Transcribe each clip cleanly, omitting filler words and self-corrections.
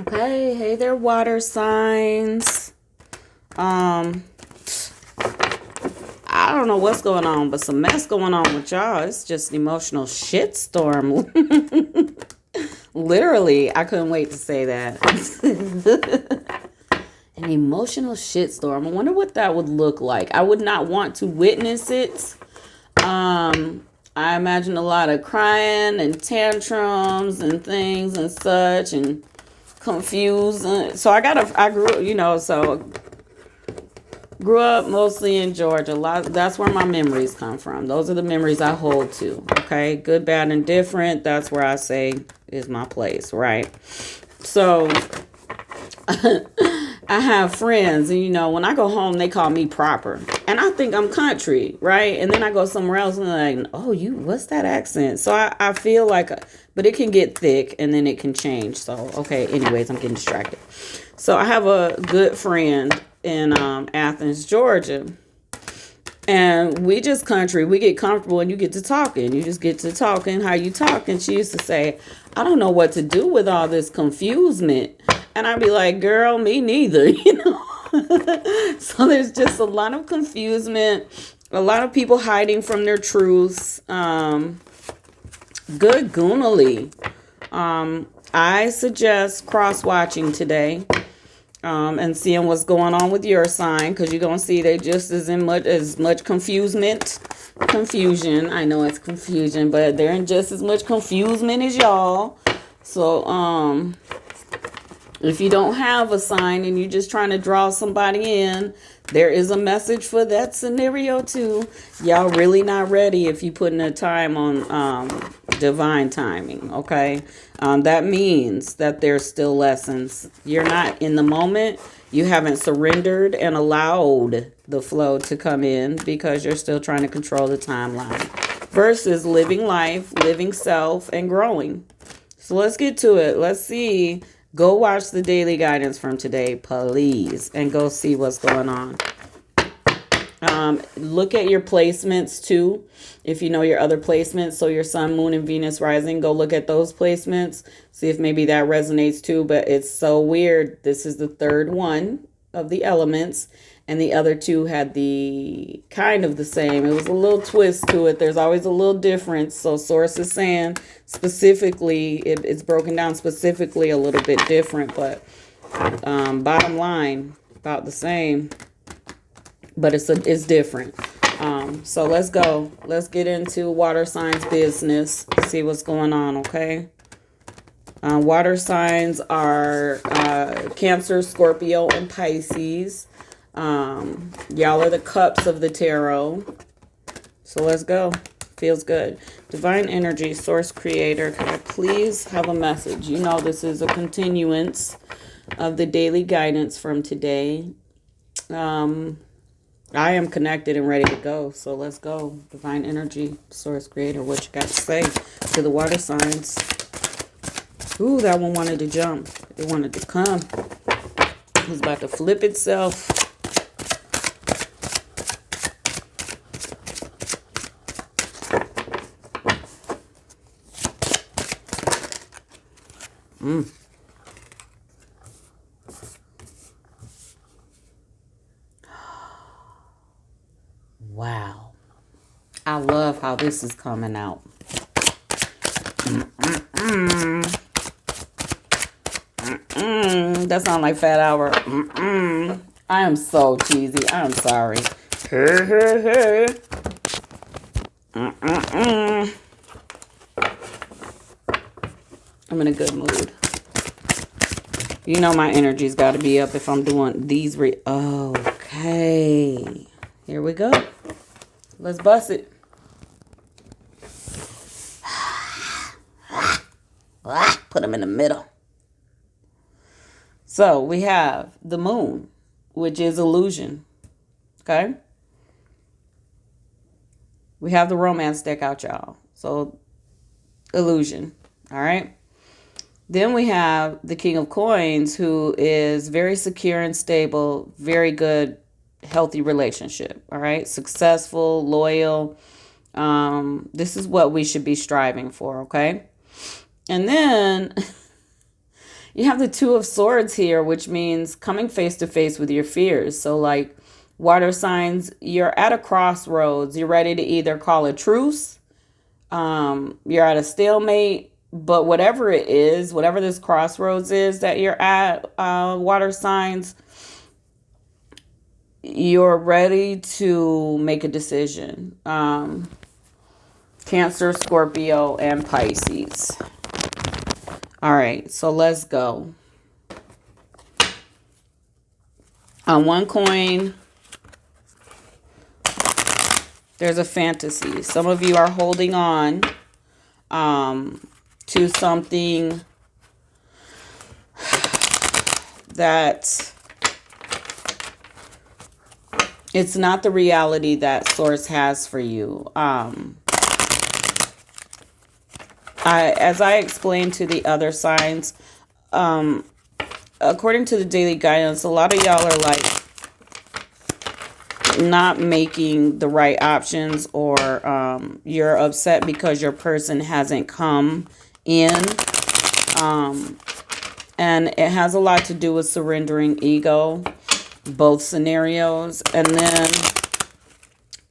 Okay, hey there, water signs. I don't know what's going on, but some mess going on with y'all. It's just an emotional shitstorm. Literally, I couldn't wait to say that. An emotional shitstorm. I wonder what that would look like. I would not want to witness it. I imagine a lot of crying and tantrums and things and such and confused. So I grew, grew up mostly in Georgia. That's where my memories come from. Those are the memories I hold to. Okay, good, bad, and different. That's where I say is my place, right? So I have friends, and when I go home, they call me proper, and I think I'm country, right? And then I go somewhere else, and they're like, "Oh, what's that accent?" So I feel like, but it can get thick, and then it can change. So okay, anyways, I'm getting distracted. So I have a good friend in Athens, Georgia. And we just country. We get comfortable and you get to talking. You just get to talking how you talk. And she used to say, I don't know what to do with all this confusement. And I'd be like, girl, me neither, So there's just a lot of confusement. A lot of people hiding from their truths. Good goonily. I suggest cross-watching today. And seeing what's going on with your sign, because you're gonna see they just as much confusion. I know it's confusion, but they're in just as much confusement as y'all. So if you don't have a sign and you're just trying to draw somebody in, there is a message for that scenario too. Y'all really not ready if you putting a time on divine timing, okay? That means that there's still lessons. You're not in the moment. You haven't surrendered and allowed the flow to come in because you're still trying to control the timeline versus living life, living self, and growing. So let's get to it. Let's see. Go watch the daily guidance from today, please, and go see what's going on. Look at your placements too. If you know your other placements, so your sun, moon, and Venus rising, go look at those placements. See if maybe that resonates too. But it's so weird. This is the third one of the elements, and the other two had the kind of the same. It was a little twist to it. There's always a little difference. So source is saying specifically, it's broken down specifically a little bit different, but bottom line, about the same. But it's different. So let's go. Let's get into water signs business. See what's going on, okay? Water signs are Cancer, Scorpio, and Pisces. Y'all are the cups of the tarot. So let's go. Feels good. Divine energy, source creator. Can I please have a message? You know this is a continuance of the daily guidance from today. I am connected and ready to go. So let's go. Divine energy, source creator. What you got to say to the water signs? Ooh, that one wanted to jump. It wanted to come. It's about to flip itself. Wow. I love how this is coming out. That sounds like Fat Hour. I am so cheesy. I'm sorry. I'm in a good mood. You know my energy's got to be up if I'm doing these. Okay. Here we go. Let's bust it. Put them in the middle. So we have the moon, which is illusion. Okay. We have the romance deck out, y'all. So illusion. All right. Then we have the King of Coins, who is very secure and stable, very good, healthy relationship. All right. Successful, loyal. This is what we should be striving for. Okay. And then You have the Two of Swords here, which means coming face to face with your fears. So like water signs, you're at a crossroads. You're ready to either call a truce. You're at a stalemate. But whatever it is, whatever this crossroads is that you're at, water signs, you're ready to make a decision. Cancer, Scorpio, and Pisces. All right, so let's go. On one coin, there's a fantasy. Some of you are holding on to something that it's not the reality that Source has for you. As I explained to the other signs, according to the daily guidance, a lot of y'all are like not making the right options, or you're upset because your person hasn't come in. And it has a lot to do with surrendering ego, both scenarios, and then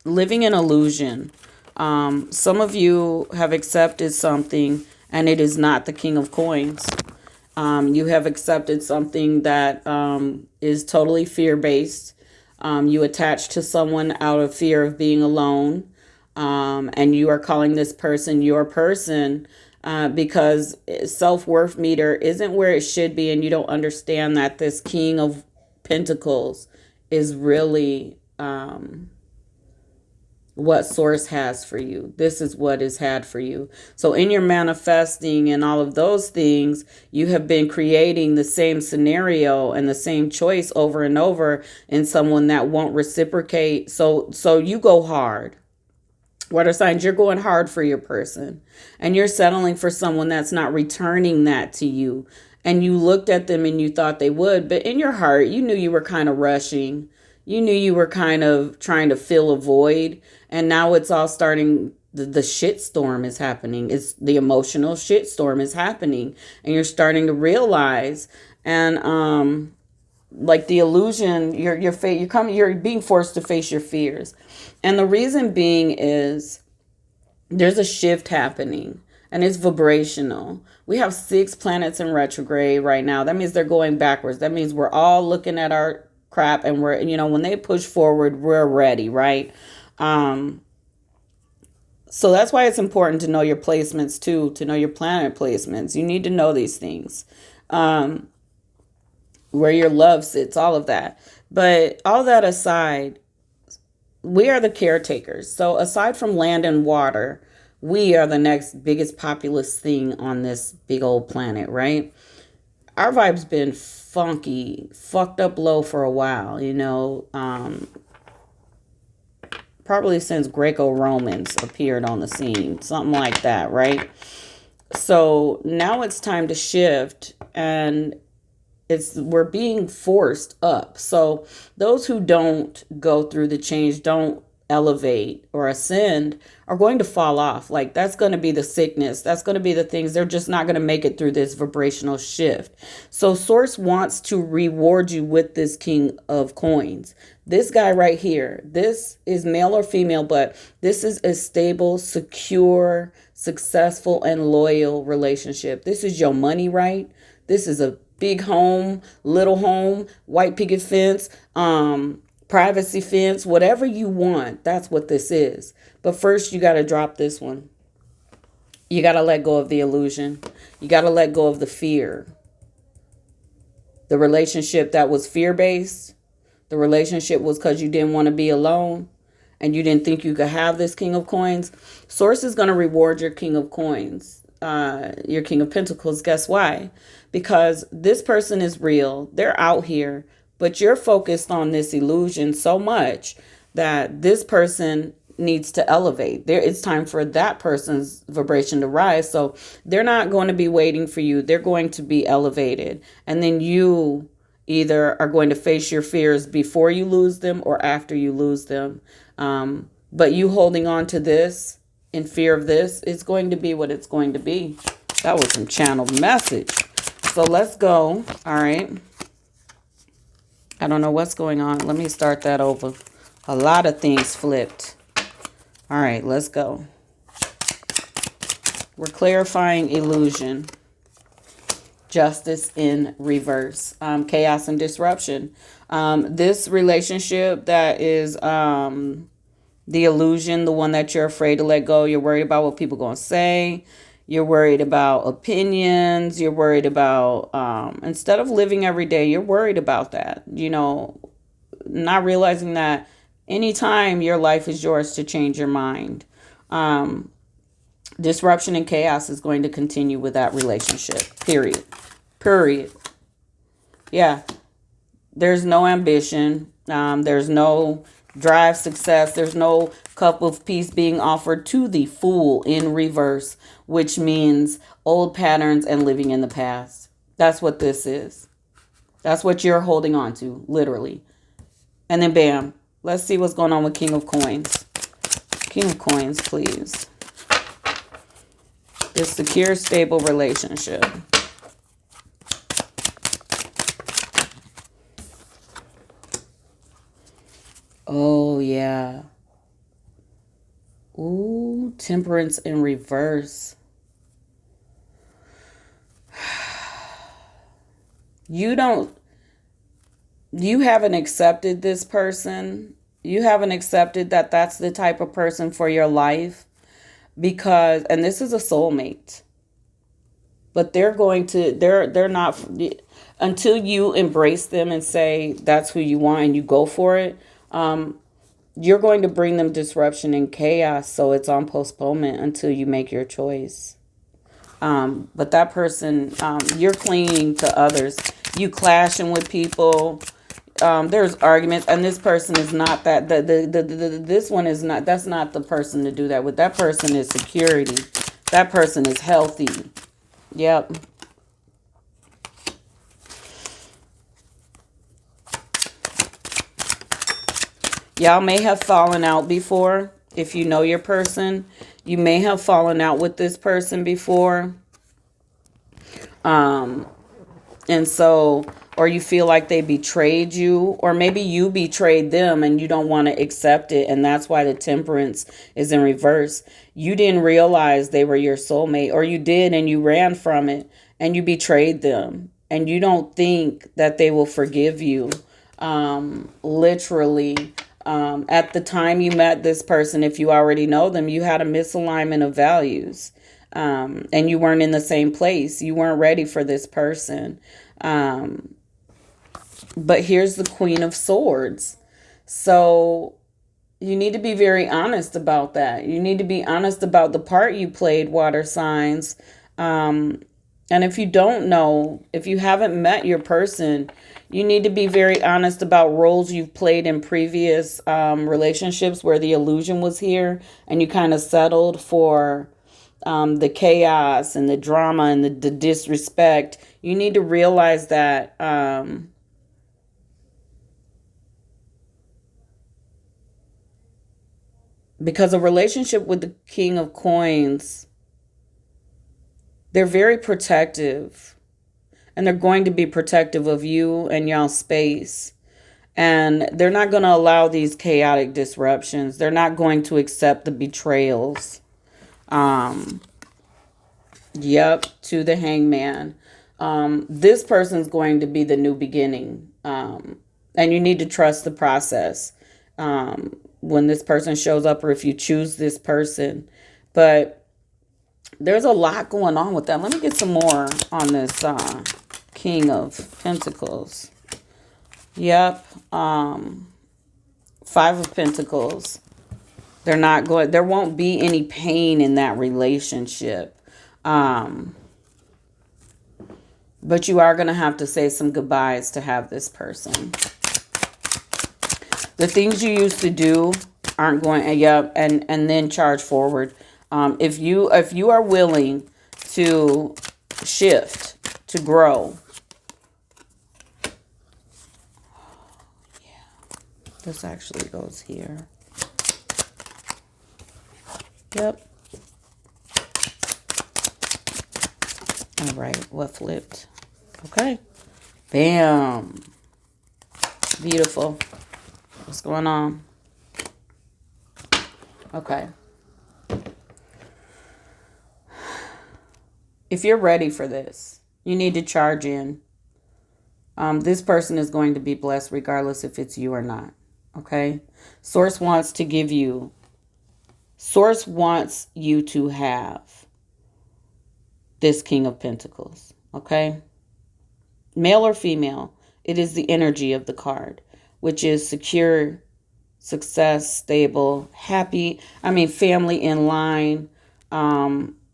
living in illusion. Some of you have accepted something and it is not the King of Coins. You have accepted something that is totally fear-based. You attach to someone out of fear of being alone. And you are calling this person your person because self-worth meter isn't where it should be. And you don't understand that this King of Pentacles is really what Source has for you. This is what is had for you. So in your manifesting and all of those things, you have been creating the same scenario and the same choice over and over in someone that won't reciprocate. So you go hard. Water signs, you're going hard for your person, and you're settling for someone that's not returning that to you. And you looked at them and you thought they would, but in your heart, you knew you were kind of rushing. You knew you were kind of trying to fill a void. And now it's all starting. The shit storm is happening. It's the emotional shit storm is happening. And you're starting to realize, and like the illusion, you're being forced to face your fears. And the reason being is there's a shift happening, and it's vibrational. We have 6 planets in retrograde right now. That means they're going backwards. That means we're all looking at our crap, and we're, when they push forward, we're ready, right? So that's why it's important to know your placements too, to know your planet placements. You need to know these things. Where your love sits, all of that. But all that aside, we are the caretakers. So aside from land and water, we are the next biggest populous thing on this big old planet, right? Our vibe's been funky, fucked up low for a while, probably since Greco-Romans appeared on the scene, something like that, right? So now it's time to shift, and we're being forced up. So those who don't go through the change, don't elevate or ascend, are going to fall off. Like, that's going to be the sickness. That's going to be the things. They're just not going to make it through this vibrational shift. So Source wants to reward you with this King of Coins. This guy right here, this is male or female, but this is a stable, secure, successful, and loyal relationship. This is your money, right? This is a big home, little home, white picket fence, privacy fence, whatever you want. That's what this is. But first, you got to drop this one. You got to let go of the illusion. You got to let go of the fear. The relationship that was fear-based, the relationship was because you didn't want to be alone and you didn't think you could have this King of Coins. Source is going to reward your King of Coins, your King of Pentacles. Guess why? Because this person is real. They're out here, but you're focused on this illusion so much that this person needs to elevate. It's time for that person's vibration to rise. So they're not going to be waiting for you. They're going to be elevated. And then you either are going to face your fears before you lose them or after you lose them. But you holding on to this in fear of this is going to be what it's going to be. That was some channeled message. It's So let's go. All right. I don't know what's going on. Let me start that over. A lot of things flipped. All right, let's go. We're clarifying illusion. Justice in reverse. Chaos and disruption. This relationship that is the illusion, the one that you're afraid to let go. You're worried about what people are going to say. You're worried about opinions. You're worried about, instead of living every day, you're worried about that. You know, not realizing that anytime your life is yours to change your mind. Disruption and chaos is going to continue with that relationship. Period. Period. Yeah. There's no ambition. There's no drive, success. There's no cup of peace being offered to the Fool in reverse, which means old patterns and living in the past. That's what this is. That's what you're holding on to, literally. And then bam. Let's see what's going on with King of Coins. King of Coins, please. This secure, stable relationship. Oh, yeah. Ooh, Temperance in reverse. You haven't accepted this person. You haven't accepted that that's the type of person for your life because, and this is a soulmate, but they're not, until you embrace them and say that's who you want and you go for it. You're going to bring them disruption and chaos. So it's on postponement until you make your choice. But that person, you're clinging to others. You clashing with people. There's arguments, and this person is not that. This one is not. That's not the person to do that with. That person is security. That person is healthy. Yep. Y'all may have fallen out before. If you know your person, you may have fallen out with this person before. And so, or you feel like they betrayed you, or maybe you betrayed them and you don't want to accept it. And that's why the Temperance is in reverse. You didn't realize they were your soulmate, or you did and you ran from it and you betrayed them. And you don't think that they will forgive you. Literally. At the time you met this person, if you already know them, you had a misalignment of values. And you weren't in the same place. You weren't ready for this person. But here's the Queen of Swords. So you need to be very honest about that. You need to be honest about the part you played, water signs. And if you don't know, if you haven't met your person, you need to be very honest about roles you've played in previous relationships where the illusion was here and you kind of settled for the chaos and the drama and the disrespect. You need to realize that because a relationship with the King of Coins, they're very protective. And they're going to be protective of you and y'all's space. And they're not going to allow these chaotic disruptions. They're not going to accept the betrayals. Yep, to the Hangman. This person's going to be the new beginning. And you need to trust the process when this person shows up, or if you choose this person. But there's a lot going on with that. Let me get some more on this King of Pentacles. Yep. 5 of Pentacles. There won't be any pain in that relationship. But you are going to have to say some goodbyes to have this person. The things you used to do aren't going, yep, and then charge forward. If you are willing to shift, to grow. This actually goes here. Yep. All right, what flipped? Okay. Bam. Beautiful. What's going on? Okay. If you're ready for this, you need to charge in. This person is going to be blessed regardless if it's you or not. Okay. Source wants you to have this King of Pentacles. Okay. Male or female, it is the energy of the card, which is secure, success, stable, happy. Family in line.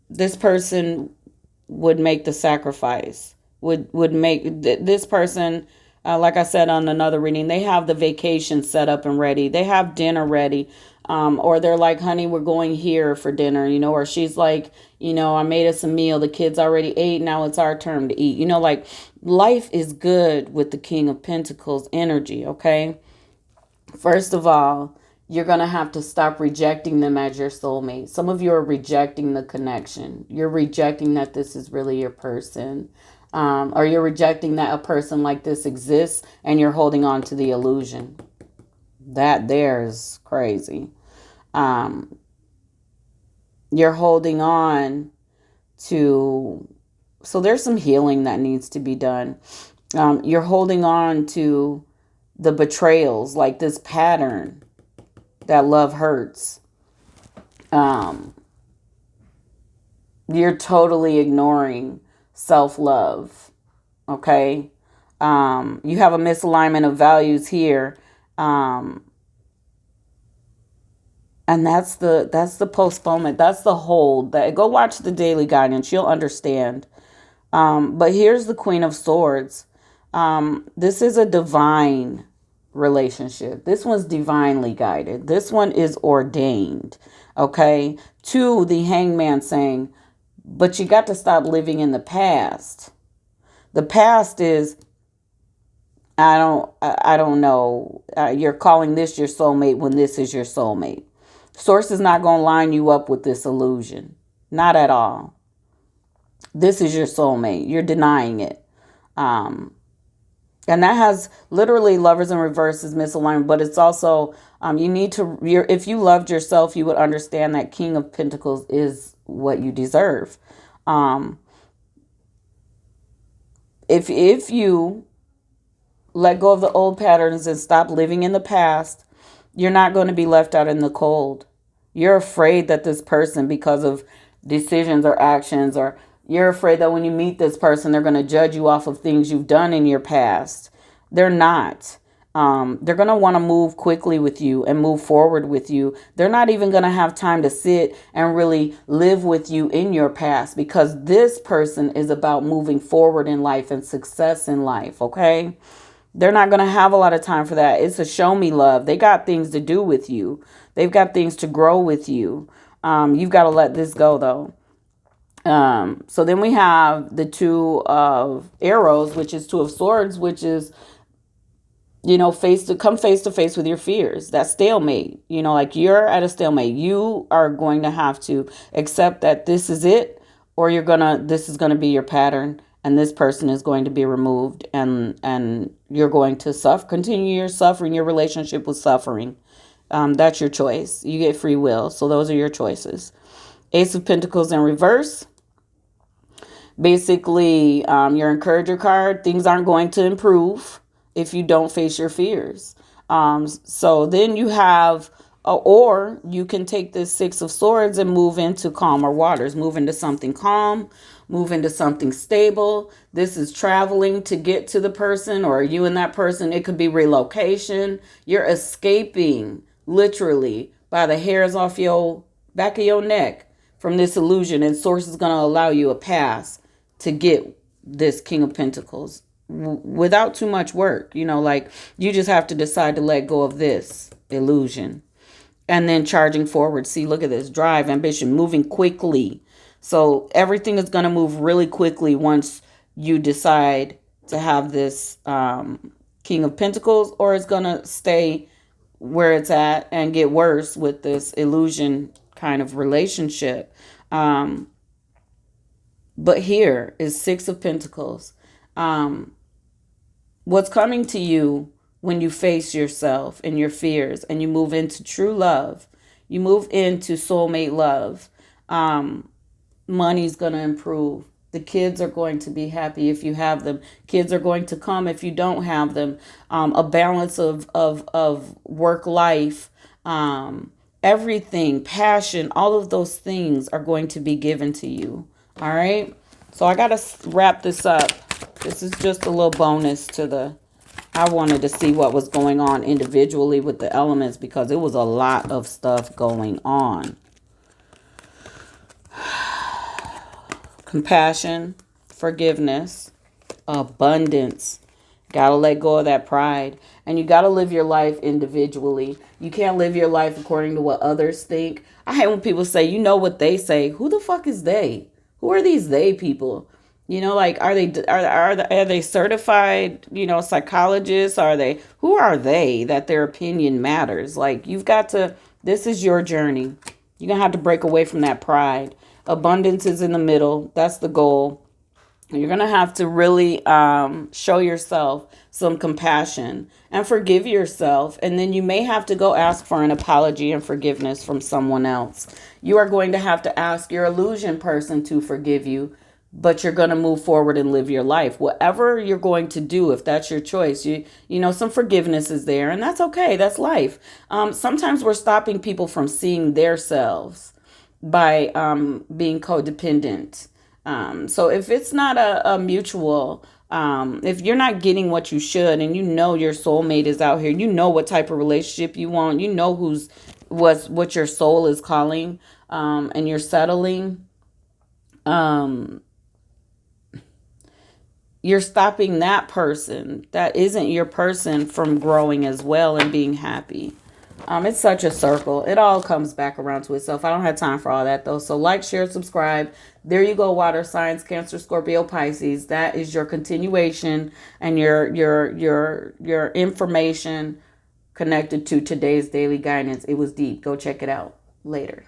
This person would make the sacrifice. Would make this person, like I said on another reading, they have the vacation set up and ready. They have dinner ready. Or they're like, honey, we're going here for dinner, or she's like, I made us a meal. The kids already ate. Now it's our turn to eat. Like life is good with the King of Pentacles energy. Okay. First of all, you're going to have to stop rejecting them as your soulmate. Some of you are rejecting the connection. You're rejecting that this is really your person. Or you're rejecting that a person like this exists and you're holding on to the illusion. That there is crazy. You're holding on to... So there's some healing that needs to be done. You're holding on to the betrayals, like this pattern that love hurts. You're totally ignoring self-love. Okay. You have a misalignment of values here. And that's the postponement. That's the hold. Go watch the daily guidance. You'll understand. But here's the Queen of Swords. This is a divine relationship. This one's divinely guided. This one is ordained. Okay. To the Hangman saying, but you got to stop living in the past. The past is, I don't know. You're calling this your soulmate when this is your soulmate. Source is not going to line you up with this illusion. Not at all. This is your soulmate. You're denying it. And that has literally Lovers in reverse is misalignment, but it's also, you need to, if you loved yourself, you would understand that King of Pentacles is what you deserve. If you let go of the old patterns and stop living in the past, you're not going to be left out in the cold. You're afraid that this person, because of decisions or actions, or you're afraid that when you meet this person, they're going to judge you off of things you've done in your past. They're not. They're going to want to move quickly with you and move forward with you. They're not even going to have time to sit and really live with you in your past, because this person is about moving forward in life and success in life. Okay. They're not going to have a lot of time for that. It's a show me love. They got things to do with you. They've got things to grow with you. You've got to let this go, though. So then we have the Two of Arrows, which is Two of Swords, which is, come face to face with your fears. That stalemate, like you're at a stalemate. You are going to have to accept that this is it, or this is going to be your pattern. And this person is going to be removed, and you're going to continue your suffering, your relationship with suffering. That's your choice. You get free will. So those are your choices. Ace of Pentacles in reverse. Basically, your encourager card. Things aren't going to improve if you don't face your fears. So then you have, or you can take this Six of Swords and move into calmer waters, move into something calm, move into something stable. This is traveling to get to the person, or you and that person. It could be relocation. You're escaping literally by the hairs off your back of your neck from this illusion, and Source is going to allow you a pass to get this King of Pentacles without too much work. Like you just have to decide to let go of this illusion. And then charging forward. See, look at this. Drive, ambition, moving quickly. So everything is going to move really quickly once you decide to have this King of Pentacles, or it's going to stay where it's at and get worse with this illusion kind of relationship. But here is Six of Pentacles. What's coming to you when you face yourself and your fears and you move into true love, you move into soulmate love, money's going to improve. The kids are going to be happy if you have them. Kids are going to come if you don't have them. A balance of work life, everything, passion, all of those things are going to be given to you. All right. So I got to wrap this up. This is just a little bonus to the, I wanted to see what was going on individually with the elements because it was a lot of stuff going on. Compassion, forgiveness, abundance. Gotta let go of that pride. And you gotta live your life individually. You can't live your life according to what others think. I hate when people say, you know what they say. Who the fuck is they? Who are these they people? You know, like, are they certified, psychologists? Who are they that their opinion matters? Like, you've got to, this is your journey. You're gonna have to break away from that pride. Abundance is in the middle. That's the goal. You're going to have to really show yourself some compassion and forgive yourself. And then you may have to go ask for an apology and forgiveness from someone else. You are going to have to ask your illusion person to forgive you, but you're going to move forward and live your life. Whatever you're going to do, if that's your choice, you know, some forgiveness is there, and that's okay. That's life. Sometimes we're stopping people from seeing their selves by being codependent. So if it's not a mutual, if you're not getting what you should, and you know your soulmate is out here, you know what type of relationship you want, you know what your soul is calling, and you're settling, you're stopping that person that isn't your person from growing as well and being happy. It's such a circle. It all comes back around to itself. I don't have time for all that though. So like, share, subscribe. There you go, water signs, Cancer, Scorpio, Pisces. That is your continuation and your information connected to today's daily guidance. It was deep. Go check it out later.